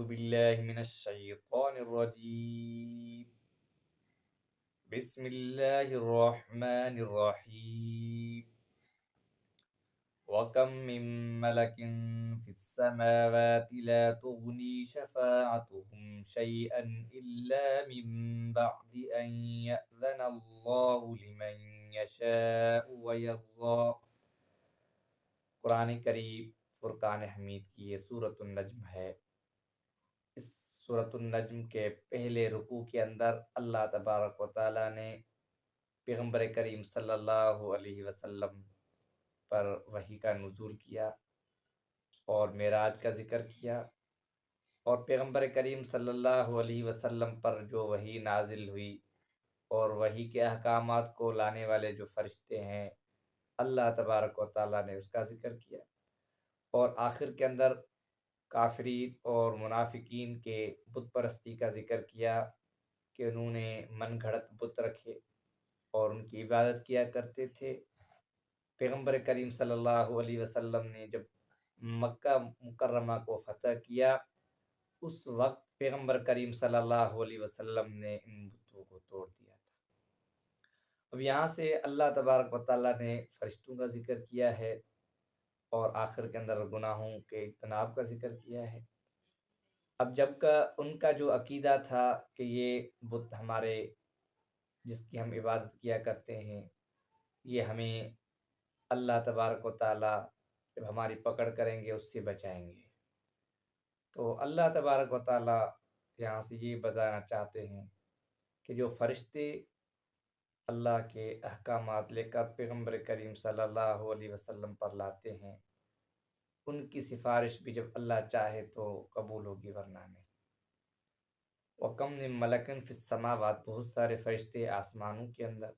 باللہ من الشیطان الرجیم بسم اللہ الرحمن الرحیم وَكَم من ملک فی السماوات لا تغنی شفاعتهم شیئا الا من بعد ان یأذن اللہ لمن یشاء ویرضی۔ قرآن کریم فرقان حمید کی یہ سورۃ النجم ہے۔ اس سورۃ النجم کے پہلے رکوع کے اندر اللہ تبارک و تعالیٰ نے پیغمبر کریم صلی اللہ علیہ وسلم پر وحی کا نزول کیا اور معراج کا ذکر کیا، اور پیغمبر کریم صلی اللہ علیہ وسلم پر جو وحی نازل ہوئی اور وحی کے احکامات کو لانے والے جو فرشتے ہیں اللہ تبارک و تعالیٰ نے اس کا ذکر کیا، اور آخر کے اندر کافرین اور منافقین کے بت پرستی کا ذکر کیا کہ انہوں نے من گھڑت بت رکھے اور ان کی عبادت کیا کرتے تھے۔ پیغمبر کریم صلی اللہ علیہ وسلم نے جب مکہ مکرمہ کو فتح کیا، اس وقت پیغمبر کریم صلی اللہ علیہ وسلم نے ان بتوں کو توڑ دیا تھا۔ اب یہاں سے اللہ تبارک و تعالیٰ نے فرشتوں کا ذکر کیا ہے اور آخر کے اندر گناہوں کے اجتناب کا ذکر کیا ہے۔ اب جب کا ان کا جو عقیدہ تھا کہ یہ بت ہمارے جس کی ہم عبادت کیا کرتے ہیں یہ ہمیں اللہ تبارک و تعالیٰ جب ہماری پکڑ کریں گے اس سے بچائیں گے، تو اللہ تبارک و تعالیٰ یہاں سے یہ بتانا چاہتے ہیں کہ جو فرشتے اللہ کے احکامات لے کر پیغمبر کریم صلی اللہ علیہ وسلم پر لاتے ہیں، ان کی سفارش بھی جب اللہ چاہے تو قبول ہوگی ورنہ نہیں۔ وَكَم مِّن مَلَكٍ فِي السَّمَاوَاتِ، بہت سارے فرشتے آسمانوں کے اندر،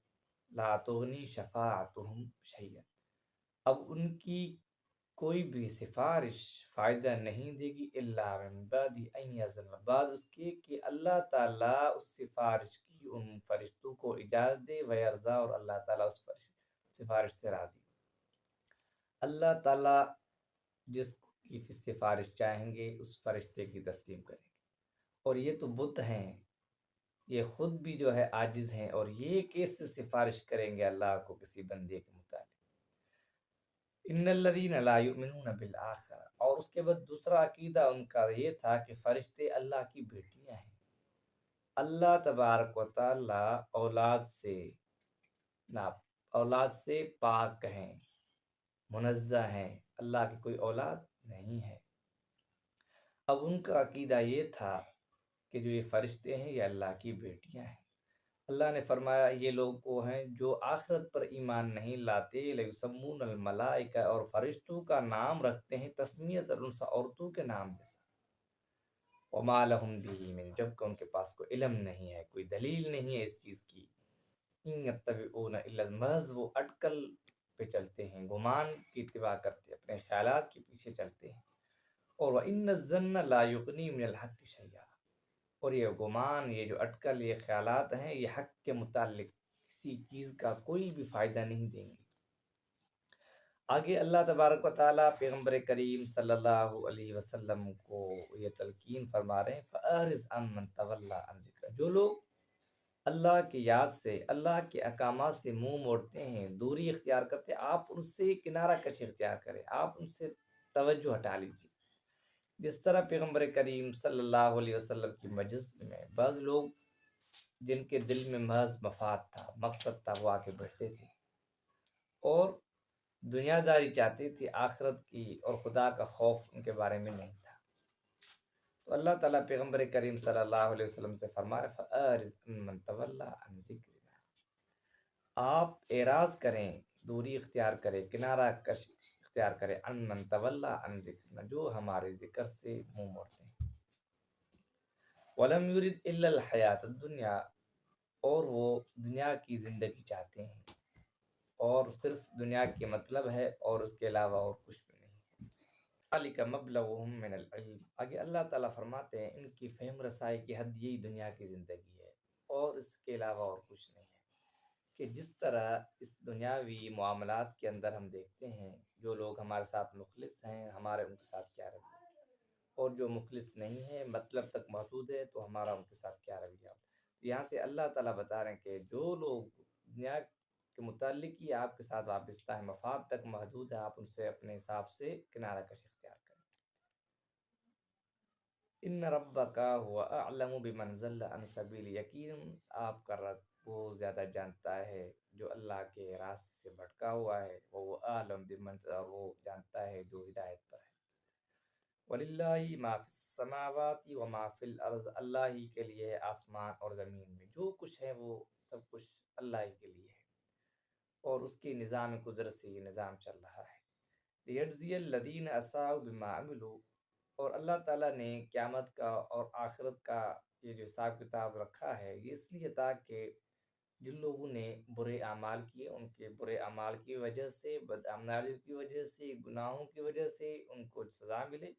لا تغنی شفاعتهم شیئا، اب ان کی کوئی بھی سفارش فائدہ نہیں دے گی الا من بعد ان یأذن، بعد اس کے کہ اللہ تعالیٰ اس سفارش کی ان فرشتوں کو اجازت دے، ویرضا، اور اللہ تعالیٰ اس سفارش سے راضی۔ اللہ تعالیٰ جس کی سفارش چاہیں گے اس فرشتے کی تسلیم کریں گے، اور یہ تو بت ہیں، یہ خود بھی جو ہے عاجز ہیں، اور یہ کیسے سفارش کریں گے اللہ کو کسی بندے کے متعلق۔ ان الذین لا یؤمنون بالآخرہ، اور اس کے بعد دوسرا عقیدہ ان کا یہ تھا کہ فرشتے اللہ کی بیٹیاں ہیں، اللہ تبارک و تعالیٰ اولاد سے پاک ہیں، منزہ ہیں، اللہ کی کوئی اولاد نہیں ہے۔ اب ان کا عقیدہ یہ تھا کہ جو یہ فرشتے ہیں یہ اللہ کی بیٹیاں ہیں۔ اللہ نے فرمایا یہ لوگ وہ ہیں جو آخرت پر ایمان نہیں لاتے، لیسمون الملائکہ، اور فرشتوں کا نام رکھتے ہیں تسمیۃ الانثی، عورتوں کے نام جیسا۔ وما لہم بہ من، جبکہ ان کے پاس کوئی علم نہیں ہے، کوئی دلیل نہیں ہے اس چیز کی۔ ان یتبعون الا الظن، محض وہ اٹکل پہ چلتے ہیں، گمان کی اتباع کرتے ہیں، اپنے خیالات کے پیچھے چلتے ہیں۔ اور وان الظن لا یغنی من الحق شیئا، اور یہ گمان، یہ جو اٹکل، یہ خیالات ہیں، یہ حق کے متعلق کسی چیز کا کوئی بھی فائدہ نہیں دیں گے۔ آگے اللہ تبارک و تعالیٰ پیغمبر کریم صلی اللہ علیہ وسلم کو یہ تلقین فرما رہے ہیں، فَأَعْرِضْ عَمَّنْ تَوَلَّىٰ عَنْ ذِكْرِی، جو لوگ اللہ کی یاد سے، اللہ کے احکامات سے منہ موڑتے ہیں، دوری اختیار کرتے ہیں، آپ ان سے کنارہ کشی اختیار کریں، آپ ان سے توجہ ہٹا لیجیے۔ جس طرح پیغمبر کریم صلی اللہ علیہ وسلم کی مجلس میں بعض لوگ جن کے دل میں محض مفاد تھا، مقصد تھا، وہ آ کے بیٹھتے تھے اور دنیا داری چاہتے تھے، آخرت کی اور خدا کا خوف ان کے بارے میں نہیں تھا، تو اللہ تعالیٰ پیغمبر کریم صلی اللہ علیہ وسلم سے فرما رہے فَأَعْرِضْ عَمَّنْ تَوَلَّىٰ عَنْ ذِكْرِنَا، آپ اعراض کریں، دوری اختیار کریں، کنارہ کش اختیار کریں، عَمَّنْ تَوَلَّىٰ عَنْ ذِكْرِنَا، جو ہمارے ذکر سے منہ موڑتے ہیں۔ وَلَمْ يُرِدْ إِلَّا الْحَيَاةَ الدُّنْيَا، اور وہ دنیا کی زندگی چاہتے ہیں، اور صرف دنیا کی مطلب ہے اور اس کے علاوہ اور کچھ بھی نہیں۔ ذَلِكَ مَبْلَغُهُم مِّنَ الْعِلْمِ، آگے اللہ تعالیٰ فرماتے ہیں ان کی فہم رسائی کی حد یہی دنیا کی زندگی ہے اور اس کے علاوہ اور کچھ نہیں ہے، کہ جس طرح اس دنیاوی معاملات کے اندر ہم دیکھتے ہیں جو لوگ ہمارے ساتھ مخلص ہیں، ہمارے ان کے ساتھ کیا رویہ ہے، اور جو مخلص نہیں ہے، مطلب تک محدود ہے، تو ہمارا ان کے ساتھ کیا رویہ ہوتا ہے۔ یہاں سے اللہ تعالیٰ بتا رہے ہیں کہ جو لوگ دنیا کے متعلق ہی آپ کے ساتھ وابستہ ہے، مفاد تک محدود ہے، آپ ان سے اپنے حساب سے کنارہ کش اختیار کریں۔ ان ربک هو اعلم بمن ضل عن سبیل، یقین آپ کا رب وہ زیادہ جانتا ہے جو اللہ کے راستے سے بھٹکا ہوا ہے، وہ اعلم بمن، اور وہ جانتا ہے جو ہدایت پر ہے۔ وَلِلَّهِ مَا فِي السَّمَاوَاتِ وَمَا فِي الْأَرْضِ، اللہ ہی کے لیے ہے آسمان اور زمین میں جو کچھ ہے وہ سب کچھ اللہ ہی کے لیے ہے، اور اس کی نظام قدرت سے یہ نظام چل رہا ہے۔ لِيَجْزِيَ الَّذِينَ أَسَاءُوا بِمَا عَمِلُوا، اور اللہ تعالیٰ نے قیامت کا اور آخرت کا یہ جو حساب کتاب رکھا ہے، یہ اس لیے تاکہ جن لوگوں نے برے اعمال کیے ان کے برے اعمال کی وجہ سے، بدعمالی کی وجہ سے، گناہوں کی وجہ سے ان کو سزا ملے۔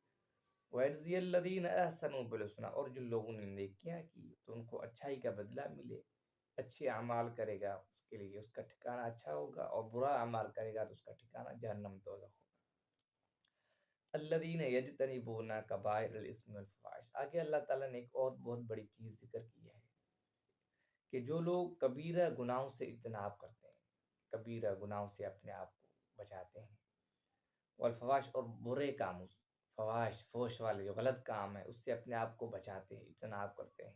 وَيَجْزِيَ الَّذِينَ أَحْسَنُوا بِالْحُسْنَى، اور جن لوگوں نے نیکیاں کی تو ان کو اچھائی کا بدلہ ملے۔ اچھے اعمال کرے گا اس کے لیے اس کا ٹھکانہ اچھا ہوگا، اور برا اعمال کرے گا تو اس کا ٹھکانہ جہنم دوزخ ہوگا۔ الذین یجتنبون کبائر الاسم والفواحش، آگے اللہ تعالیٰ نے ایک اور بہت بڑی چیز ذکر کی ہے کہ جو لوگ کبیرہ گناہوں سے اجتناب کرتے ہیں، کبیرہ گناہوں سے اپنے آپ کو بچاتے ہیں، والفواحش، اور برے کاموں، فواحش فوش والے جو غلط کام ہے اس سے اپنے آپ کو بچاتے ہیں، اجتناب کرتے ہیں،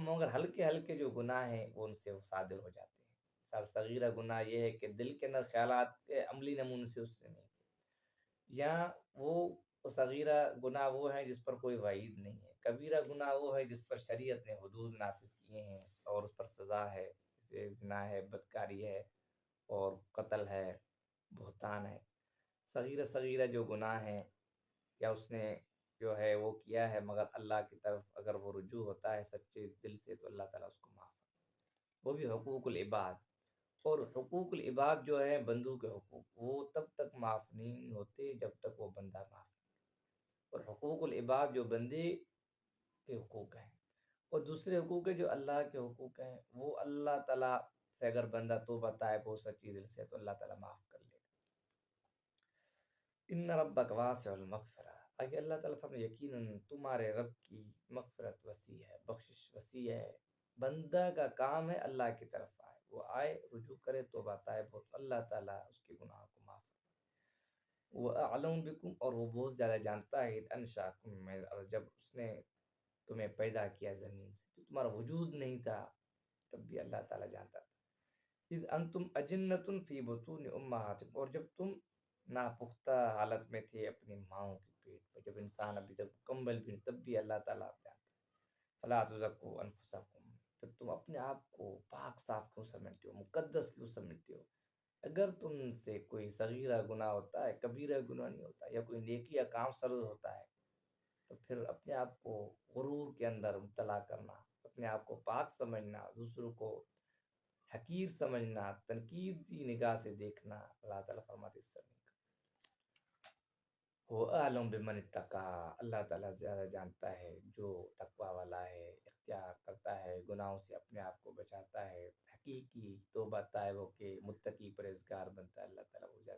مگر ہلکے ہلکے جو گناہ ہیں وہ ان سے وہ صادر ہو جاتے ہیں۔ مثال صغیرہ گناہ یہ ہے کہ دل کے اندر خیالات کے عملی نمونے سے اس سے نہیں، یا وہ صغیرہ گناہ وہ ہے جس پر کوئی وعید نہیں ہے، کبیرہ گناہ وہ ہے جس پر شریعت نے حدود نافذ کیے ہیں اور اس پر سزا ہے، جیسے زنا ہے، بدکاری ہے، اور قتل ہے، بہتان ہے۔ صغیرہ صغیرہ جو گناہ ہیں، یا اس نے جو ہے وہ کیا ہے مگر اللہ کی طرف اگر وہ رجوع ہوتا ہے سچے دل سے تو اللہ تعالیٰ اس کو معاف کرے، وہ بھی حقوق العباد۔ اور حقوق العباد جو ہے بندوں کے حقوق، وہ تب تک معاف نہیں ہوتے جب تک وہ بندہ معاف نہیں، اور حقوق العباد جو بندے کے حقوق ہیں، اور دوسرے حقوق جو اللہ کے حقوق ہیں، وہ اللہ تعالیٰ سے اگر بندہ توبہ طائب ہو سچی دل سے تو اللہ تعالیٰ معاف کر لے گا۔ ان ربک واسع المغفرہ، آگے اللہ تعالیٰ فرمائے یقیناً تمہارے رب کی مغفرت وسیع ہے، بخشش وسیع ہے۔ بندہ کا کام ہے اللہ کی طرف آئے، وہ آئے رجوع کرے توبہ طائب ہو تو اللہ تعالیٰ اس کے گناہوں کو معاف کرے۔ وہ اعلم بکم، اور وہ بہت زیادہ جانتا ہے، اذ انشاکم من الارض، جب اس نے تمہیں پیدا کیا زمین سے، تو تمہارا وجود نہیں تھا تب بھی اللہ تعالیٰ جانتا تھا۔ اذ انتم اجنۃ فی بطون امہاتکم، اور جب تم ناپختہ حالت میں تھے اپنی ماؤں کے پیٹ میں، جب انسان ابھی تک مکمل بھی نہیں تب بھی اللہ تعالیٰ آپ جانتے ہیں۔ فلا تزکوا انفسکم، پھر تم اپنے آپ کو پاک صاف کیوں سمجھتے ہو، مقدس کیوں سمجھتے ہو؟ اگر تم سے کوئی صغیرہ گناہ ہوتا ہے، کبیرہ گناہ نہیں ہوتا، یا کوئی نیکی یا کام سرد ہوتا ہے، تو پھر اپنے آپ کو غرور کے اندر مبتلا کرنا، اپنے آپ کو پاک سمجھنا، دوسروں کو حقیر سمجھنا، تنقیدی نگاہ سے دیکھنا، اللہ تعالیٰ فرماتے اس سے نہیں کرنا۔ وہ عالم بمن اتقا، اللہ تعالیٰ زیادہ جانتا ہے جو تقوی والا ہے، اختیار کرتا ہے، گناہوں سے اپنے آپ کو بچاتا ہے، حقیقی توبہ طائب ہو کے متقی پرہیزگار بنتا ہے، اللہ تعالیٰ وہ زیادہ